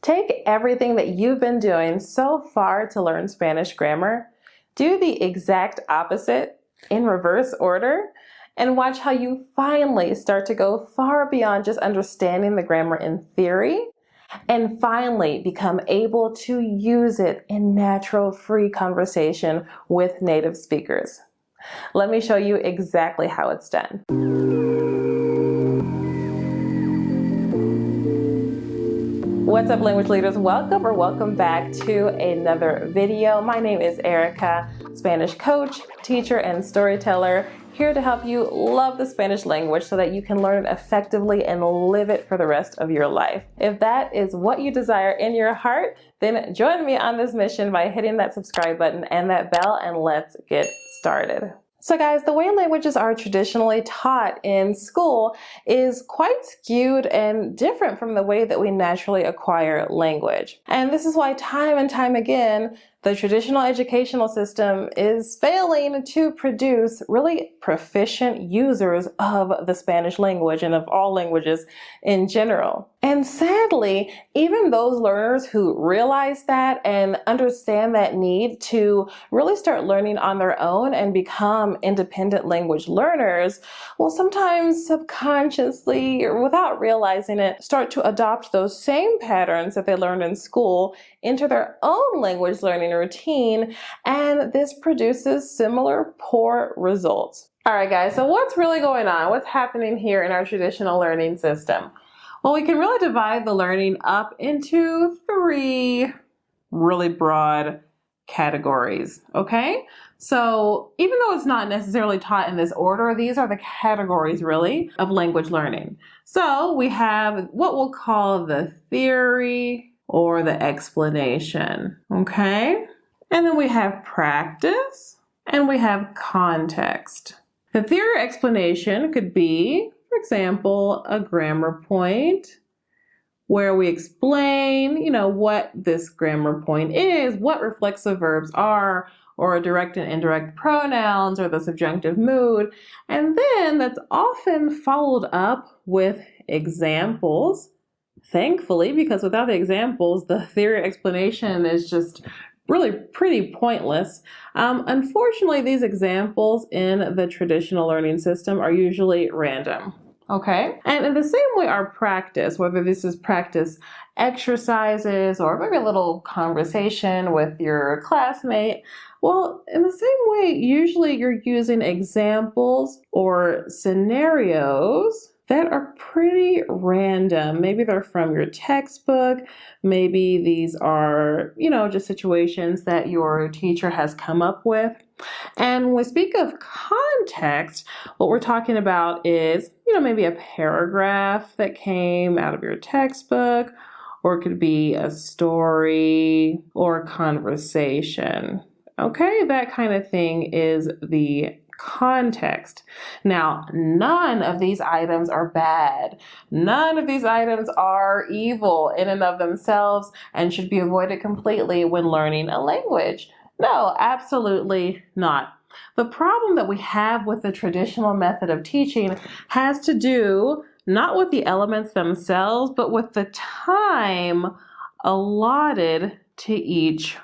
Take everything that you've been doing so far to learn Spanish grammar, do the exact opposite in reverse order, and watch how you finally start to go far beyond just understanding the grammar in theory and finally become able to use it in natural, free conversation with native speakers. Let me show you exactly how it's done. What's up, language leaders? Welcome back to another video. My name is Erica, Spanish coach, teacher, and storyteller, here to help you love the Spanish language so that you can learn it effectively and live it for the rest of your life. If that is what you desire in your heart, then join me on this mission by hitting that subscribe button and that bell, and let's get started. So guys, the way languages are traditionally taught in school is quite skewed and different from the way that we naturally acquire language. And this is why time and time again, the traditional educational system is failing to produce really proficient users of the Spanish language and of all languages in general. And sadly, even those learners who realize that and understand that need to really start learning on their own and become independent language learners will sometimes subconsciously or without realizing it start to adopt those same patterns that they learned in school into their own language learning routine, and this produces similar poor results. All right, guys, so what's really going on? What's happening here in our traditional learning system? Well, we can really divide the learning up into three really broad categories, okay? So even though it's not necessarily taught in this order, these are the categories really of language learning. So we have what we'll call the theory or the explanation, okay? And then we have practice and we have context. The theory explanation could be, for example, a grammar point where we explain, what this grammar point is, what reflexive verbs are, or direct and indirect pronouns, or the subjunctive mood. And then that's often followed up with examples, thankfully, because without the examples, the theory explanation is just really pretty pointless. Unfortunately, these examples in the traditional learning system are usually random. Okay, and in the same way our practice, whether this is practice exercises or maybe a little conversation with your classmate, well, in the same way, usually you're using examples or scenarios that are pretty random. Maybe they're from your textbook. Maybe these are, just situations that your teacher has come up with. And when we speak of context, what we're talking about is, maybe a paragraph that came out of your textbook, or it could be a story or a conversation. Okay, that kind of thing is the context. Now, none of these items are bad. None of these items are evil in and of themselves and should be avoided completely when learning a language. No, absolutely not. The problem that we have with the traditional method of teaching has to do not with the elements themselves, but with the time allotted to each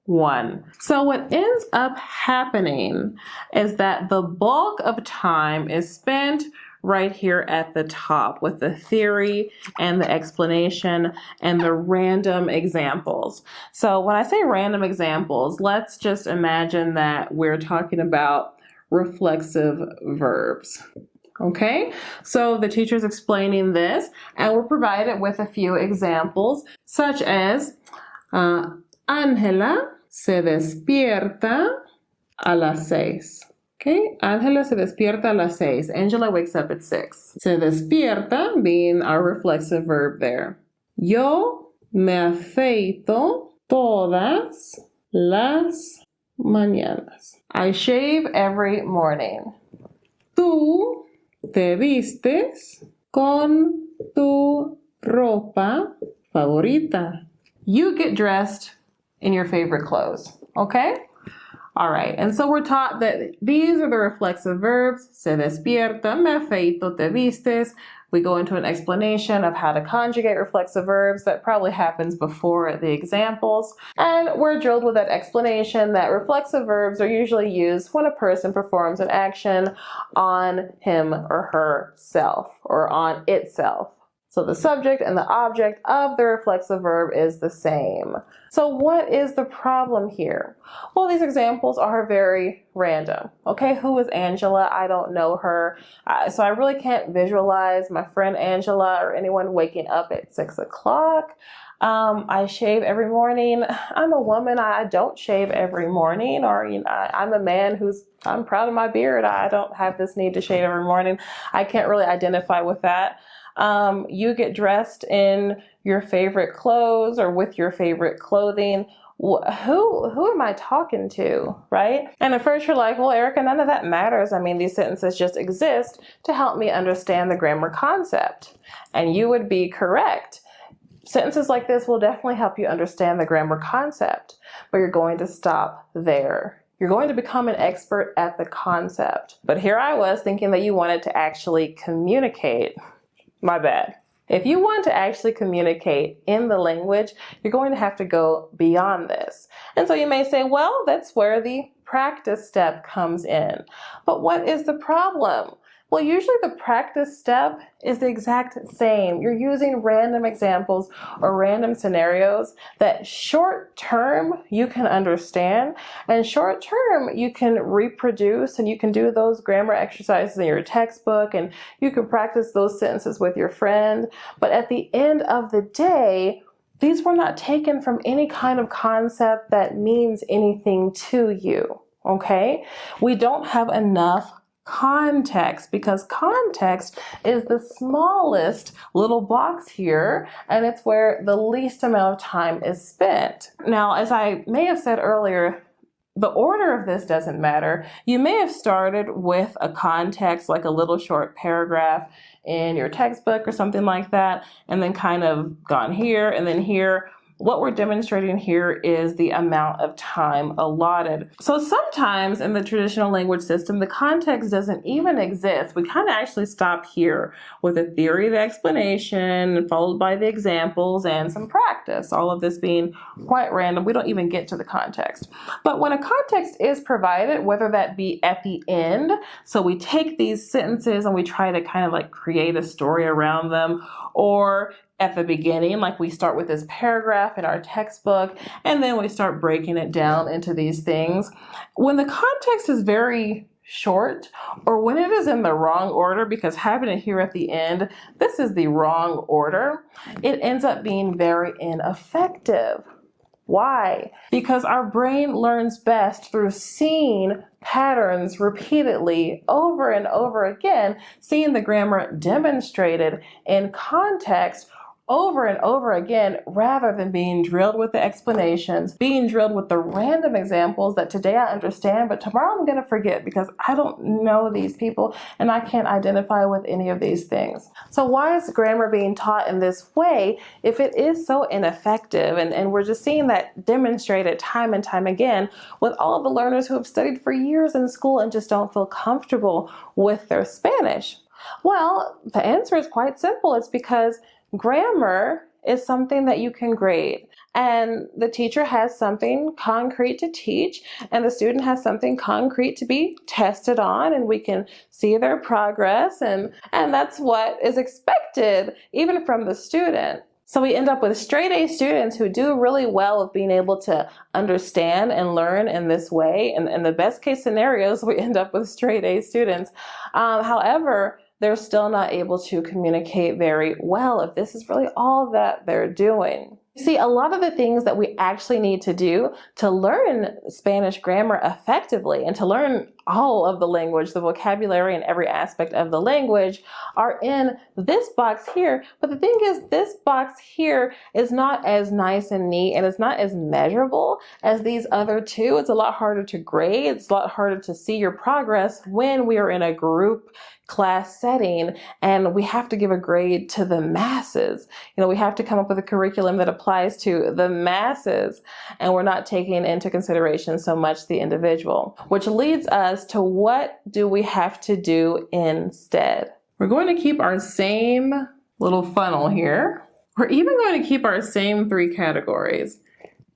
one. So what ends up happening is that the bulk of time is spent right here at the top with the theory and the explanation and the random examples. So when I say random examples, let's just imagine that we're talking about reflexive verbs. Okay, so the teacher's explaining this and we're provided with a few examples, such as Ángela se despierta a las 6. Okay, Ángela se despierta a las 6. Angela wakes up at 6. Se despierta being our reflexive verb there. Yo me afeito todas las mañanas. I shave every morning. Tú te vistes con tu ropa favorita. You get dressed in your favorite clothes, okay? All right, and so we're taught that these are the reflexive verbs. Se despierta, me afeito, te vistes, We go into an explanation of how to conjugate reflexive verbs. That probably happens before the examples. And we're drilled with that explanation that reflexive verbs are usually used when a person performs an action on him or herself or on itself. So the subject and the object of the reflexive verb is the same. So what is the problem here? Well, these examples are very random. Okay, who is Angela? I don't know her. So I really can't visualize my friend Angela or anyone waking up at 6 o'clock. I shave every morning. I'm a woman. I don't shave every morning. Or I'm a man I'm proud of my beard. I don't have this need to shave every morning. I can't really identify with that. You get dressed in your favorite clothes or with your favorite clothing. Who am I talking to, right? And at first you're like, well, Erica, none of that matters. I mean, these sentences just exist to help me understand the grammar concept. And you would be correct. Sentences like this will definitely help you understand the grammar concept, but you're going to stop there. You're going to become an expert at the concept. But here I was thinking that you wanted to actually communicate. My bad. If you want to actually communicate in the language, you're going to have to go beyond this. And so you may say, well, that's where the practice step comes in. But what is the problem? Well, usually the practice step is the exact same. You're using random examples or random scenarios that short term you can understand, and short term you can reproduce, and you can do those grammar exercises in your textbook, and you can practice those sentences with your friend. But at the end of the day, these were not taken from any kind of concept that means anything to you, okay? We don't have enough context, because context is the smallest little box here, and it's where the least amount of time is spent. Now, as I may have said earlier, the order of this doesn't matter. You may have started with a context, like a little short paragraph in your textbook or something like that, and then kind of gone here and then here. What we're demonstrating here is the amount of time allotted. So sometimes in the traditional language system, the context doesn't even exist. We kind of actually stop here with a theory, the explanation, followed by the examples and some practice, all of this being quite random. We don't even get to the context. But when a context is provided, whether that be at the end, so we take these sentences and we try to kind of like create a story around them, or at the beginning, like we start with this paragraph in our textbook, and then we start breaking it down into these things. When the context is very short, or when it is in the wrong order, because having it here at the end, this is the wrong order, it ends up being very ineffective. Why? Because our brain learns best through seeing patterns repeatedly over and over again, seeing the grammar demonstrated in context over and over again, rather than being drilled with the explanations, being drilled with the random examples that today I understand, but tomorrow I'm going to forget because I don't know these people and I can't identify with any of these things. So why is grammar being taught in this way if it is so ineffective? And we're just seeing that demonstrated time and time again with all of the learners who have studied for years in school and just don't feel comfortable with their Spanish. Well, the answer is quite simple. It's because grammar is something that you can grade, and the teacher has something concrete to teach, and the student has something concrete to be tested on, and we can see their progress, and that's what is expected even from the student. So we end up with straight A students who do really well of being able to understand and learn in this way, and in the best case scenarios, we end up with straight A students. However, they're still not able to communicate very well if this is really all that they're doing. See, a lot of the things that we actually need to do to learn Spanish grammar effectively and to learn all of the language, the vocabulary and every aspect of the language are in this box here. But the thing is, this box here is not as nice and neat, and it's not as measurable as these other two. It's a lot harder to grade. It's a lot harder to see your progress when we are in a group class setting and we have to give a grade to the masses. You know, we have to come up with a curriculum that applies to the masses, and we're not taking into consideration so much the individual, which leads us to what do we have to do instead? We're going to keep our same little funnel here. We're even going to keep our same 3 categories.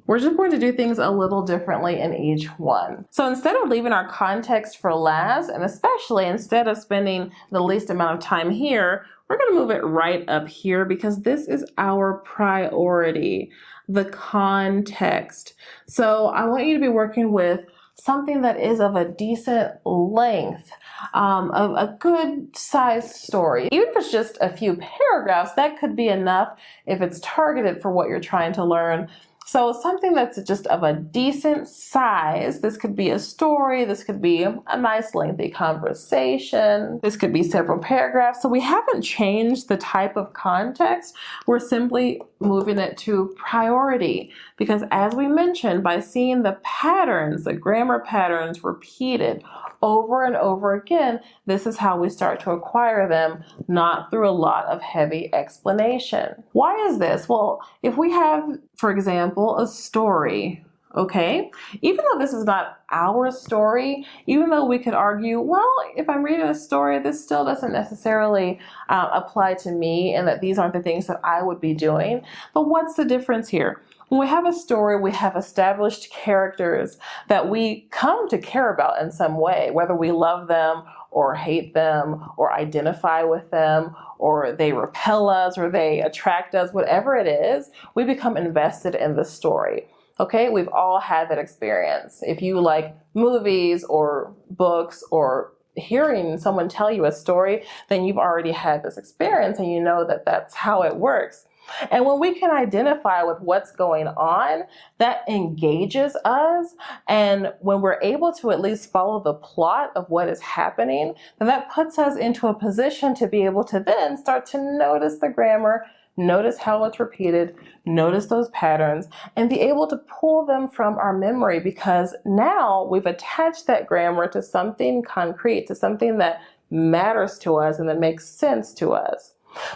We're just going to do things a little differently in each one. So instead of leaving our context for last, and especially instead of spending the least amount of time here, we're going to move it right up here because this is our priority, the context. So I want you to be working with something that is of a decent length, of a good sized story. Even if it's just a few paragraphs, that could be enough if it's targeted for what you're trying to learn. So something that's just of a decent size. This could be a story, this could be a nice lengthy conversation, this could be several paragraphs. So we haven't changed the type of context, we're simply moving it to priority. Because as we mentioned, by seeing the patterns, the grammar patterns repeated over and over again, this is how we start to acquire them, not through a lot of heavy explanation. Why is this? Well, if we have, for example, a story, okay? Even though this is not our story, even though we could argue, well, if I'm reading a story, this still doesn't necessarily apply to me and that these aren't the things that I would be doing. But what's the difference here? When we have a story, we have established characters that we come to care about in some way, whether we love them or hate them or identify with them or they repel us or they attract us, whatever it is, we become invested in the story. Okay, we've all had that experience. If you like movies or books or hearing someone tell you a story, then you've already had this experience and you know that that's how it works. And when we can identify with what's going on, that engages us. And when we're able to at least follow the plot of what is happening, then that puts us into a position to be able to then start to notice the grammar, notice how it's repeated, notice those patterns, and be able to pull them from our memory because now we've attached that grammar to something concrete, to something that matters to us and that makes sense to us.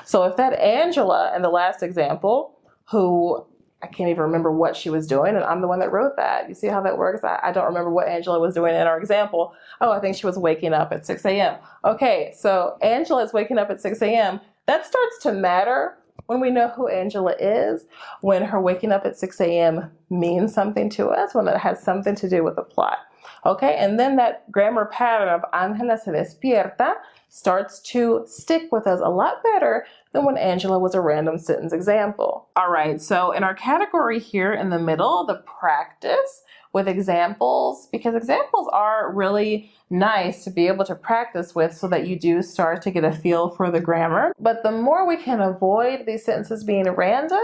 So if that Angela in the last example, who I can't even remember what she was doing, and I'm the one that wrote that. You see how that works? I don't remember what Angela was doing in our example. Oh, I think she was waking up at 6 a.m. Okay, so Angela is waking up at 6 a.m. That starts to matter when we know who Angela is, when her waking up at 6 a.m. means something to us, when it has something to do with the plot. Okay, and then that grammar pattern of Ángela se despierta starts to stick with us a lot better than when Angela was a random sentence example. All right, so in our category here in the middle, the practice with examples, because examples are really nice to be able to practice with so that you do start to get a feel for the grammar. But the more we can avoid these sentences being random,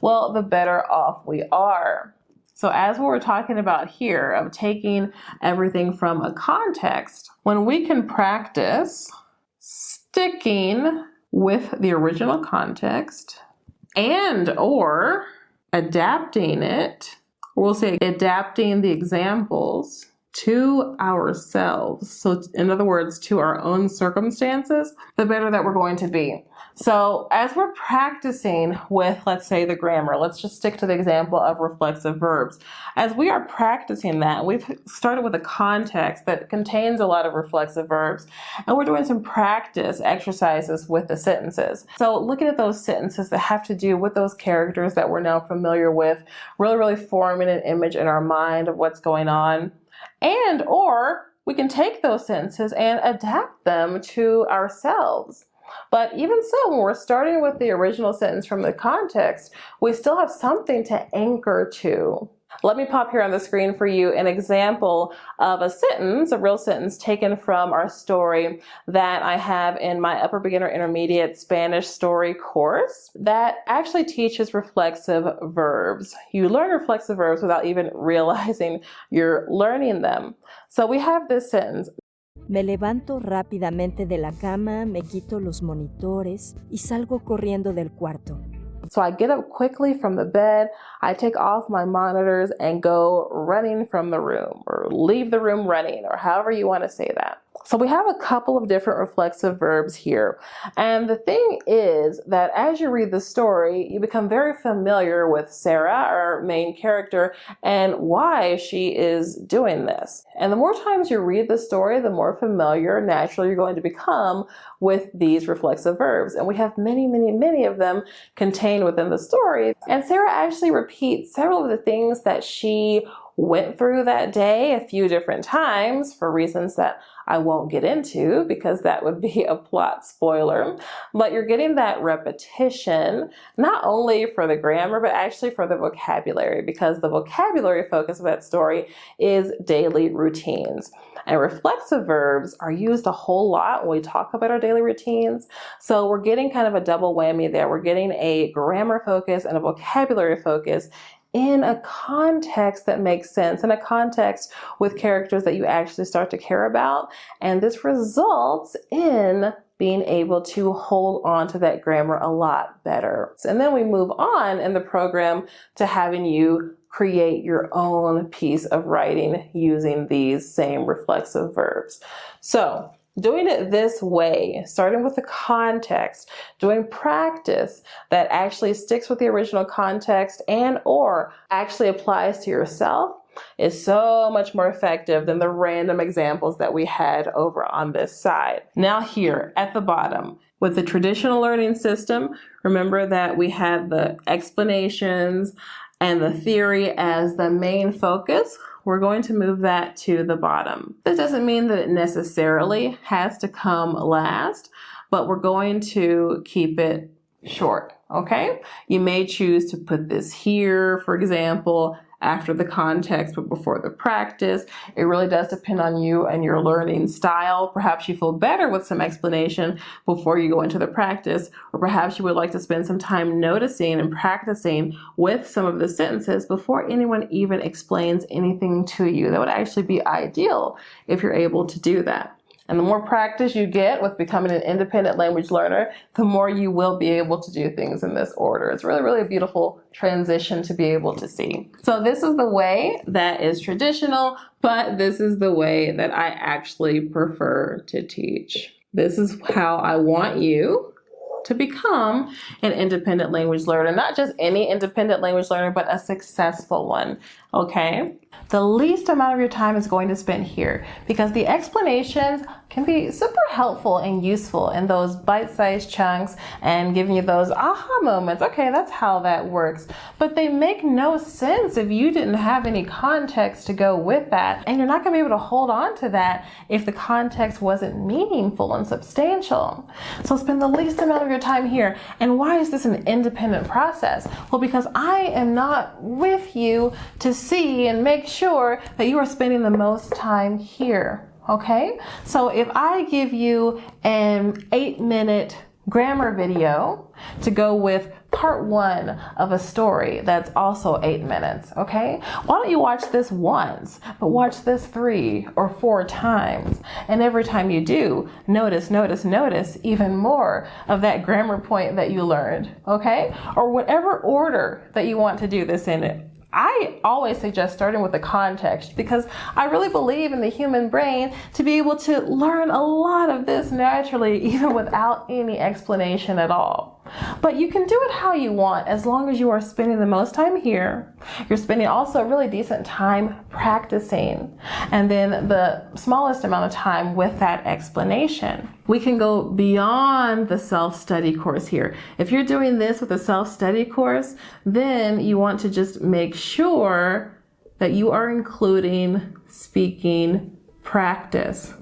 well, the better off we are. So as we were talking about here, of taking everything from a context, when we can practice sticking with the original context and or adapting it, we'll say adapting the examples to ourselves. So in other words, to our own circumstances, the better that we're going to be. So as we're practicing with, let's say, the grammar, let's just stick to the example of reflexive verbs. As we are practicing that, we've started with a context that contains a lot of reflexive verbs, and we're doing some practice exercises with the sentences. So looking at those sentences that have to do with those characters that we're now familiar with, really forming an image in our mind of what's going on. And or we can take those sentences and adapt them to ourselves. But even so, when we're starting with the original sentence from the context, we still have something to anchor to. Let me pop here on the screen for you an example of a sentence, a real sentence taken from our story that I have in my Upper Beginner Intermediate Spanish story course that actually teaches reflexive verbs. You learn reflexive verbs without even realizing you're learning them. So we have this sentence. Me levanto rápidamente de la cama, me quito los monitores y salgo corriendo del cuarto. So I get up quickly from the bed, I take off my monitors and go running from the room, or leave the room running, or however you want to say that. So we have a couple of different reflexive verbs here. And the thing is that as you read the story, you become very familiar with Sarah, our main character, and why she is doing this. And the more times you read the story, the more familiar naturally you're going to become with these reflexive verbs. And we have many, many, many of them contained within the story. And Sarah actually repeats several of the things that she went through that day a few different times for reasons that I won't get into because that would be a plot spoiler. But you're getting that repetition, not only for the grammar, but actually for the vocabulary, because the vocabulary focus of that story is daily routines. And reflexive verbs are used a whole lot when we talk about our daily routines. So we're getting kind of a double whammy there. We're getting a grammar focus and a vocabulary focus in a context that makes sense, in a context with characters that you actually start to care about. And this results in being able to hold on to that grammar a lot better. And then we move on in the program to having you create your own piece of writing using these same reflexive verbs. So doing it this way, starting with the context, doing practice that actually sticks with the original context and or actually applies to yourself is so much more effective than the random examples that we had over on this side. Now here at the bottom, with the traditional learning system, remember that we had the explanations and the theory as the main focus. We're going to move that to the bottom. This doesn't mean that it necessarily has to come last, but we're going to keep it short, okay? You may choose to put this here, for example, after the context, but before the practice. It really does depend on you and your learning style. Perhaps you feel better with some explanation before you go into the practice, or perhaps you would like to spend some time noticing and practicing with some of the sentences before anyone even explains anything to you. That would actually be ideal if you're able to do that. And the more practice you get with becoming an independent language learner, the more you will be able to do things in this order. It's really, really a beautiful transition to be able to see. So this is the way that is traditional, but this is the way that I actually prefer to teach. This is how I want you to become an independent language learner. Not just any independent language learner, but a successful one, okay? The least amount of your time is going to spend here because the explanations can be super helpful and useful in those bite-sized chunks and giving you those aha moments. Okay, that's how that works. But they make no sense if you didn't have any context to go with that. And you're not going to be able to hold on to that if the context wasn't meaningful and substantial. So spend the least amount of your time here. And why is this an independent process? Well, because I am not with you to see and make sure that you are spending the most time here. Okay, so if I give you an 8-minute grammar video to go with part 1 of a story that's also 8 minutes, okay? Why don't you watch this once, but watch this 3 or 4 times. And every time you do, notice even more of that grammar point that you learned, okay? Or whatever order that you want to do this in it. I always suggest starting with the context because I really believe in the human brain to be able to learn a lot of this naturally, even without any explanation at all. But you can do it how you want as long as you are spending the most time here. You're spending also a really decent time practicing, and then the smallest amount of time with that explanation. We can go beyond the self-study course here. If you're doing this with a self-study course, then you want to just make sure that you are including speaking practice.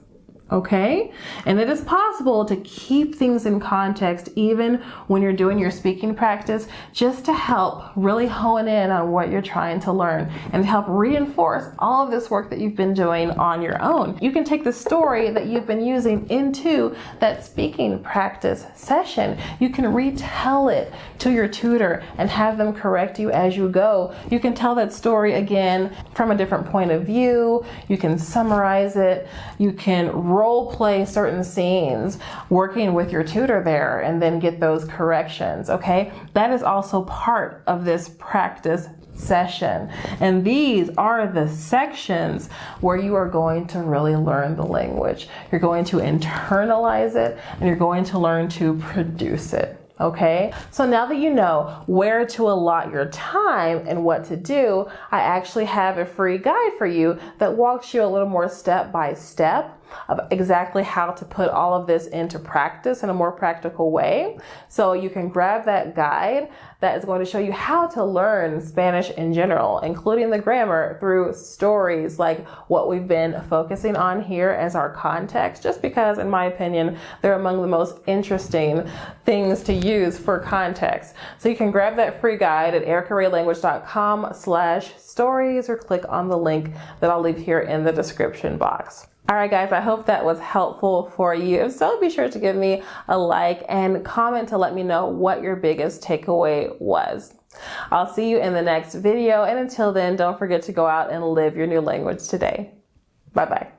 Okay? And it is possible to keep things in context even when you're doing your speaking practice, just to help really hone in on what you're trying to learn and help reinforce all of this work that you've been doing on your own. You can take the story that you've been using into that speaking practice session. You can retell it to your tutor and have them correct you as you go. You can tell that story again from a different point of view. You can summarize it. You can role play certain scenes working with your tutor there and then get those corrections, okay? That is also part of this practice session. And these are the sections where you are going to really learn the language. You're going to internalize it and you're going to learn to produce it. Okay, so now that you know where to allot your time and what to do, I actually have a free guide for you that walks you a little more step by step of exactly how to put all of this into practice in a more practical way. So you can grab that guide that is going to show you how to learn Spanish in general, including the grammar through stories like what we've been focusing on here as our context, just because in my opinion, they're among the most interesting things to use for context. So you can grab that free guide at erickaraylanguage.com/stories or click on the link that I'll leave here in the description box. All right, guys, I hope that was helpful for you. If so, be sure to give me a like and comment to let me know what your biggest takeaway was. I'll see you in the next video. And until then, don't forget to go out and live your new language today. Bye-bye.